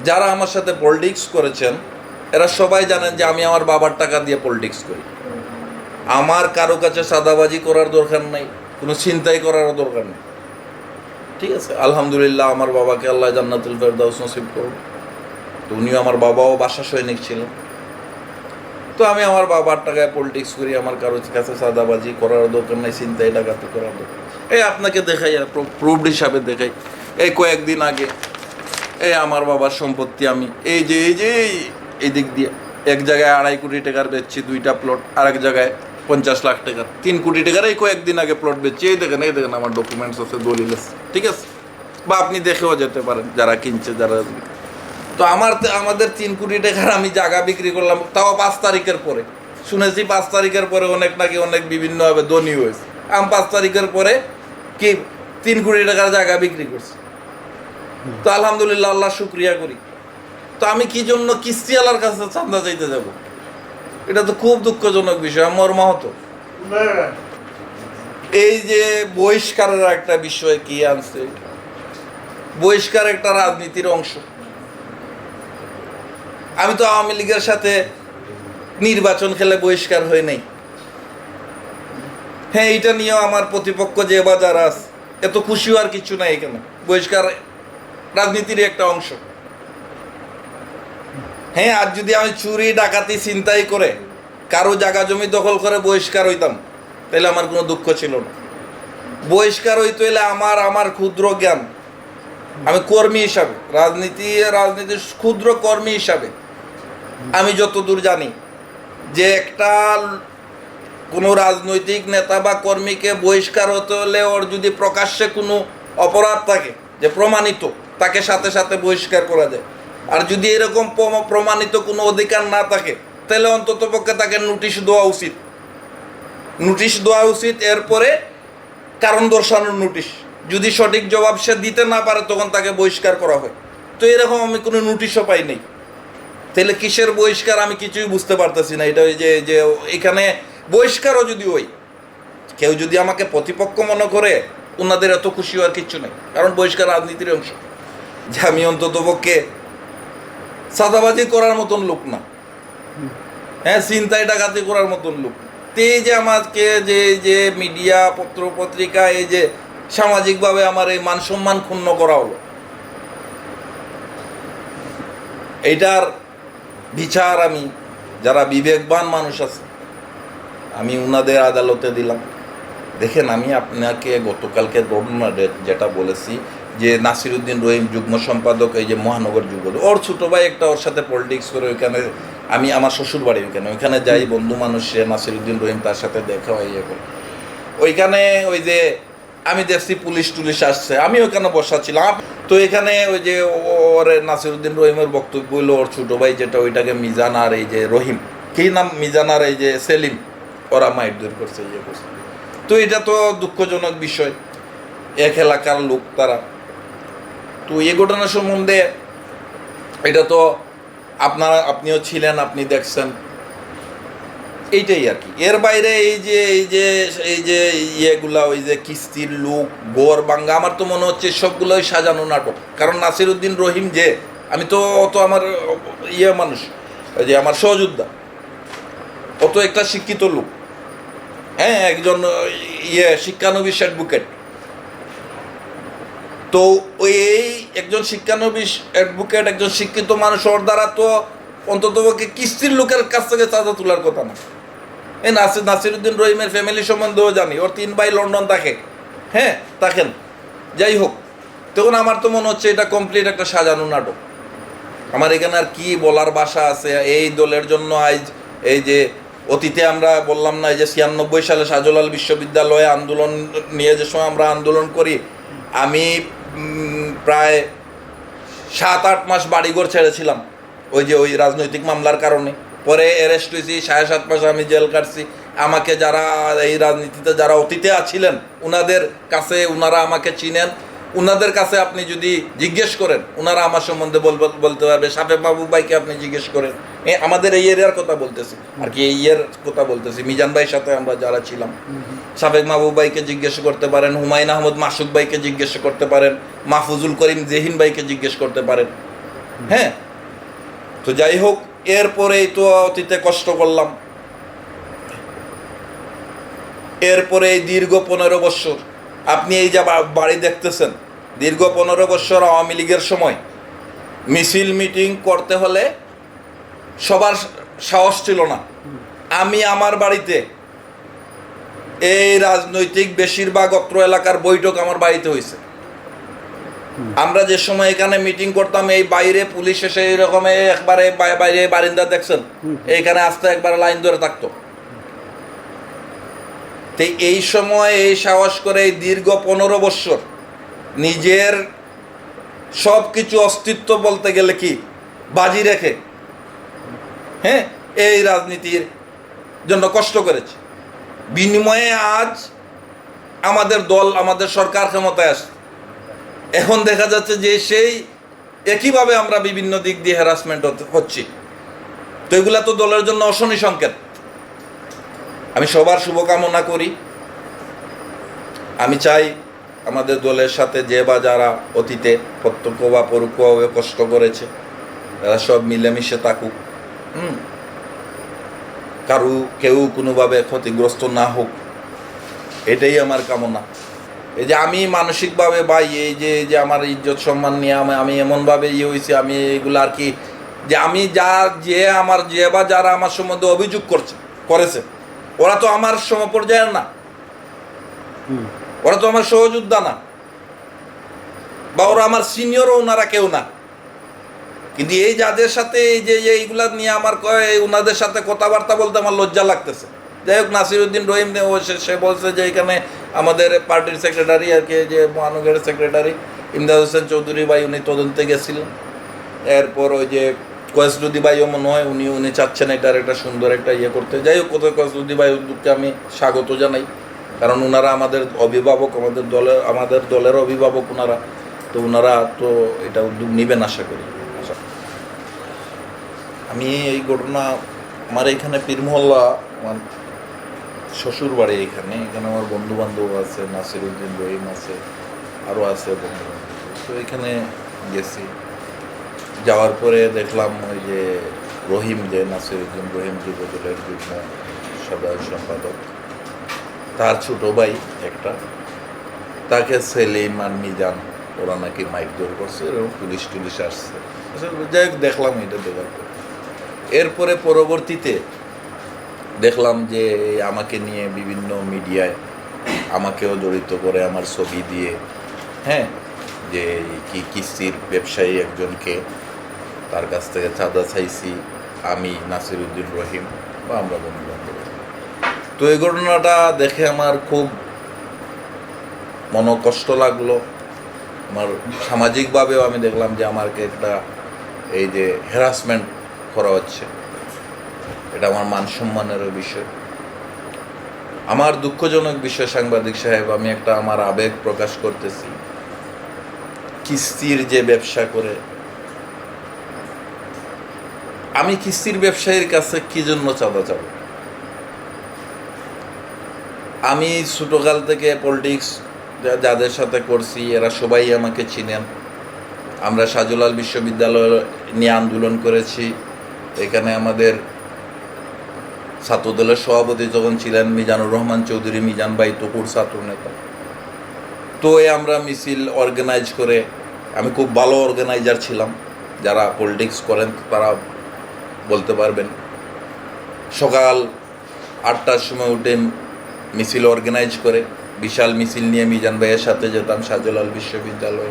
যারা আমার সাথে পলিটিক্স করেছেন এরা সবাই জানেন যে আমি আমার বাবার টাকা দিয়ে পলিটিক্স করি। আমার কারো কাছে সাদাবাজি করার দরকার নাই, কোনো ছিনতাই করারও দরকার নেই। ঠিক আছে, আলহামদুলিল্লাহ আমার বাবাকে আল্লাহ জান্নাতুল ফেরদাউস নসিব করুন। তো উনিও, আমার বাবাও বাসা সৈনিক ছিলেন। তো আমি আমার বাবার টাকায় পলিটিক্স করি, আমার কারো কাছে সাদাবাজি করার দরকার নেই, ছিনতাই ডাকাতি করার দরকার। এই আপনাকে দেখাই, আর প্রুফড হিসাবে দেখাই। এই কয়েকদিন আগে এই আমার বাবার সম্পত্তি আমি এই দিক দিয়ে এক জায়গায় 2.5 কোটি টাকার বেচছি 2টা প্লট, আর এক জায়গায় 50 লাখ টাকার 3 কোটি টাকার এই কয়েকদিন আগে প্লট বেচছি। এই দেখেন আমার ডকুমেন্টস আছে, দলিল আছে, ঠিক আছে? বা আপনি দেখেও যেতে পারেন যারা কিনছে, যারা। তো আমাদের 3 কোটি টাকার আমি জায়গা বিক্রি করলাম, তাও 5 তারিখের পরে। শুনেছি 5 তারিখের পরে অনেক বিভিন্নভাবে ধনী হয়েছে। আমি 5 তারিখের পরে কি 3 কোটি টাকার জায়গা বিক্রি করছি। তো আলহামদুলিল্লাহ, আল্লাহ শুক্রিয়া করি। তো আমি কি জন্য কিস্তিওয়ালার কাছে চাঁদা চাইতে যাব? এটা তো খুব দুঃখজনক বিষয়, মর্মাহত। এই যে বহিষ্কারের একটা বিষয় কি আনছে, বহিষ্কার একটা রাজনীতির অংশ। আমি তো আওয়ামী লীগের সাথে নির্বাচন খেলে বহিষ্কার হয়ে নাই। হ্যাঁ, এটা নিয়েও আমার প্রতিপক্ষ যে বাজার আছে, এত খুশি হওয়ার কিছু নাই এখানে। বহিষ্কার রাজনীতির একটা অংশ। হ্যাঁ, আর যদি আমি চুরি ডাকাতি ছিনতাই করে কারো জায়গা জমি দখল করে বহিষ্কার হইতাম, তাহলে আমার কোনো দুঃখ ছিল না। বহিষ্কার হইতে হইলে আমার ক্ষুদ্র জ্ঞান, আমি কর্মী হিসাবে, রাজনীতির ক্ষুদ্র কর্মী হিসাবে আমি যতদূর জানি যে কোনো রাজনৈতিক নেতা বা কর্মীকে বহিষ্কার হতে হলে ওর যদি প্রকাশ্যে কোনো অপরাধ থাকে যে প্রমাণিত, তাকে সাথে সাথে বহিষ্কার করা যায়। আর যদি এরকম প্রমাণিত কোনো অধিকার না থাকে, তাহলে অন্ততপক্ষে তাকে নোটিশ দেওয়া উচিত। এরপরে কারণ দর্শানোর নোটিশ। যদি সঠিক জবাব সে দিতে না পারে, তখন তাকে বহিষ্কার করা হয়। তো এরকম আমি কোনো নোটিশও পাই নাই। তাহলে কিসের বহিষ্কার আমি কিছুই বুঝতে পারতেছি না। এটা ওই যে এখানে বহিষ্কারও যদি কেউ যদি আমাকে প্রতিপক্ষ মনে করে, ওনাদের এত খুশি হওয়ার কিচ্ছু নেই। কারণ বহিষ্কার রাজনীতির অংশ। যে আমি অন্ততপক্ষে সাদাবাজি করার মতন লোক না, হ্যাঁ, ছিনতাই ডাকাতি করার মতন লোক। এই যে আমাকে যে মিডিয়া, পত্র পত্রিকা, এই যে সামাজিকভাবে আমার এই মান সম্মান ক্ষুণ্ণ করা হলো, এইটার বিচার আমি, যারা বিবেকবান মানুষ আছে, আমি উনাদের আদালতে দিলাম। দেখেন, আমি আপনাকে গতকালকে ঘটনা যেটা বলেছি, যে নাসিরউদ্দিন রহিম যুগ্ম সম্পাদক, এই যে মহানগর যুব, ওর ছোটো ভাই একটা ওর সাথে পলিটিক্স করে, ওইখানে আমি, আমার শ্বশুর বাড়ি ওইখানে যাই, বন্ধু মানুষ সে, নাসিরউদ্দিন রহিম, তার সাথে দেখা হয় ইয়ে করে। ওইখানে ওই যে আমি দেখছি পুলিশ টুলিশ আসছে, আমি ওইখানে বসা ছিলাম। তো এখানে ওই যে ওর নাসিরউদ্দিন রহিমের বক্তব্য হইলো, ওর ছোটো ভাই যেটা, ওইটাকে মিজান আর এই যে রহিম, কী নাম, মিজান আর এই যে সেলিম, ওরা মারধর করছে, ইয়ে করছে। তো এটা তো দুঃখজনক বিষয়, এক এলাকার লোক তারা। তো এই ঘটনা সম্বন্ধে এটা তো আপনিও ছিলেন, আপনি দেখছেন, এইটাই আর কি। এর বাইরে এই যে ইয়েগুলা, ওই যে কিস্তির লোক, গড় বাঙ্গা, আমার তো মনে হচ্ছে সবগুলোই সাজানো নাটক। কারণ নাসিরউদ্দিন রহিম যে, আমি তো অত আমার মানুষ, ওই যে আমার সহযোদ্ধা, অত একটা শিক্ষিত লোক, হ্যাঁ, একজন শিক্ষানবিশ অ্যাডভোকেট। তো ওই একজন শিক্ষানবিশ অ্যাডভোকেট, একজন শিক্ষিত মানুষ, ওর দ্বারা তো অন্ততপক্ষে কিস্তির লোকের কাছ থেকে চাঁদা তোলার কথা না। এই নাসিরউদ্দিন রহিমের ফ্যামিলি সম্বন্ধেও জানি, ওর 3 ভাই লন্ডন থাকে, হ্যাঁ, থাকেন। যাই হোক, তখন আমার তো মনে হচ্ছে এটা কমপ্লিট একটা সাজানো নাটক। আমার এখানে আর কি বলার ভাষা আছে? এই দলের জন্য আজ এই যে অতীতে আমরা বললাম না, এই যে 96 সালে শাহজালাল বিশ্ববিদ্যালয়ে আন্দোলন নিয়ে যে সময় আমরা আন্দোলন করি, আমি প্রায় 7-8 মাস বাড়িঘর ছেড়েছিলাম ওই রাজনৈতিক মামলার কারণে। পরে অ্যারেস্ট হয়েছি, 7.5 মাস আমি জেল কাটছি। আমাকে যারা এই রাজনীতিতে যারা অতীতে আছিলেন, ওনারা আমাকে চিনেন। ওনাদের কাছে আপনি যদি জিজ্ঞেস করেন, ওনারা আমার সম্বন্ধে বলতে পারবে। সাফেক মাহবুব ভাইকে আপনি জিজ্ঞেস করেন, আমাদের এই এরিয়ার কথা বলতেছি আর কি, এই ইয়ের কথা বলতেছি, মিজান ভাইয়ের সাথে আমরা যারা ছিলাম, সাফেক মাহবুব ভাইকে জিজ্ঞেস করতে পারেন, হুমায়ুন আহমদ মাসুক ভাইকে জিজ্ঞেস করতে পারেন, মাহফুজুল করিম জেহিন ভাইকে জিজ্ঞেস করতে পারেন। হ্যাঁ, তো যাই হোক, এরপরেই তো অতীতে কষ্ট করলাম। এরপরে এই দীর্ঘ 15 বৎসর আপনি এই যে বাড়ি দেখতেছেন, দীর্ঘ 15 বৎসর আওয়ামী লীগের সময় মিছিল মিটিং করতে হলে সবার সাহস ছিল না। আমি আমার বাড়িতে এই রাজনৈতিক বেশিরভাগ অত্র এলাকার বৈঠক আমার বাড়িতে হয়েছে। আমরা যে সময় এখানে মিটিং করতাম, এই বাইরে পুলিশ এসে এইরকম একবারে বাইরে বারিন্দা দেখছেন, এইখানে আসতে একবার লাইন ধরে থাকতো। তো এই সময় এই সাহস করে এই দীর্ঘ 15 বৎসর নিজের সব কিছু অস্তিত্ব বলতে গেলে কি বাজি রেখে, হ্যাঁ, এই রাজনীতির জন্য কষ্ট করেছে। বিনিময়ে আজ আমাদের দল, আমাদের সরকার ক্ষমতায় আসছে। এখন দেখা যাচ্ছে যে সেই একইভাবে আমরা বিভিন্ন দিক দিয়ে হ্যারাসমেন্ট হচ্ছি। তো এগুলা তো দলের জন্য অশনি সংকেত। আমি সবার শুভকামনা করি। আমি চাই আমাদের দলের সাথে যে বা যারা অতীতে প্রত্যক্ষ বা পরোক্ষভাবে কষ্ট করেছে, তারা সব মিলেমিশে থাকুক। কেউ কোনোভাবে ক্ষতিগ্রস্ত না হোক, এটাই আমার কামনা। এই যে আমি মানসিকভাবে ভাই, এই যে আমার ইজ্জত সম্মান নিয়ে আমি এমনভাবে হয়েছি, আমি এগুলো আর কি, যে আমি যে বা যারা আমার সম্বন্ধে অভিযোগ করেছে, ওরা তো আমার সমপর্যায়ের না, ওরা তো আমার সহযোদ্ধা না, বা ওরা আমার সিনিয়রও ওনারা কেউ না। কিন্তু এই যাদের সাথে এই যে এইগুলা নিয়ে আমার ওনাদের সাথে কথাবার্তা বলতে আমার লজ্জা লাগতেছে। যাই হোক, নাসিরউদ্দিন রহিম সে বলছে যে এখানে আমাদের পার্টির সেক্রেটারি আর কি, যে মহানগরের সেক্রেটারি ইমদাদ হোসেন চৌধুরী ভাই, উনি তদন্তে গেছিলেন। এরপর ওই যে কয়েসরুদ্দি ভাইও মনে হয় উনি চাচ্ছেন এটার একটা সুন্দর একটা করতে। যাই হোক, কয়েসরুদ্দি ভাই উদ্যোগকে আমি স্বাগত জানাই, কারণ ওনারা আমাদের অভিভাবক, আমাদের দলের অভিভাবক ওনারা। তো ওনারা তো এটা উদ্যোগ নেবেন আশা করি। আমি এই ঘটনা, আমার এখানে পীরমহল্লা, আমার শ্বশুর বাড়ি এখানে আমার বন্ধু বান্ধব আছে, নাসিরউদ্দিন রহিম আছে, আরও আছে বন্ধু বান্ধব। তো এখানে গেছি, যাওয়ার পরে দেখলাম ওই যে রহিম, যে নাসিরউদ্দিন রহিম যুবদলের যুগ্ম সাধারণ সম্পাদক, তার ছোট ভাই একটা, তাকে সেলিম আর মিজান ওরা নাকি মাইকদৌড় করছে, এবং পুলিশ টুলিশ আসছে। যাই হোক, দেখলাম এটা দেখার পর। এরপরে পরবর্তীতে দেখলাম যে আমাকে নিয়ে বিভিন্ন মিডিয়ায় আমাকেও জড়িত করে, আমার ছবি দিয়ে, হ্যাঁ, যে কিস্তির ব্যবসায়ী একজনকে, তার কাছ থেকে চাঁদা চাইছি আমি, নাসিরউদ্দিন রহিম বা আমরা বন্ধু বান্ধব। তো এই ঘটনাটা দেখে আমার খুব মনকষ্ট লাগলো। আমার সামাজিকভাবেও আমি দেখলাম যে আমাকে একটা এই যে হ্যারাসমেন্ট করা হচ্ছে, এটা আমার মান সম্মানেরও বিষয়। আমার দুঃখজনক বিষয় সাংবাদিক সাহেব, আমি একটা আমার আবেগ প্রকাশ করতেছি। কিস্তির যে ব্যবসা করে, আমি কিস্তির ব্যবসায়ীর কাছে কি জন্য চাঁদা চাবো? আমি ছোটকাল থেকে পলিটিক্স যাদের সাথে করছি, এরা সবাই আমাকে চিনেন। আমরা শাহজালাল বিশ্ববিদ্যালয় নিয়ে আন্দোলন করেছি। এখানে আমাদের ছাত্রদলের সভাপতি যখন ছিলেন মিজানুর রহমান চৌধুরী, মিজান ভাই তপুর ছাত্র নেতা। তো আমরা মিছিল অর্গানাইজ করে, আমি খুব ভালো অর্গানাইজার ছিলাম। যারা পলিটিক্স করেন তারা বলতে পারবেন। সকাল 8টার সময় উঠে মিছিল অর্গানাইজ করে বিশাল মিছিল নিয়ে মিজান ভাইয়ের সাথে যেতাম শাহজালাল বিশ্ববিদ্যালয়ে।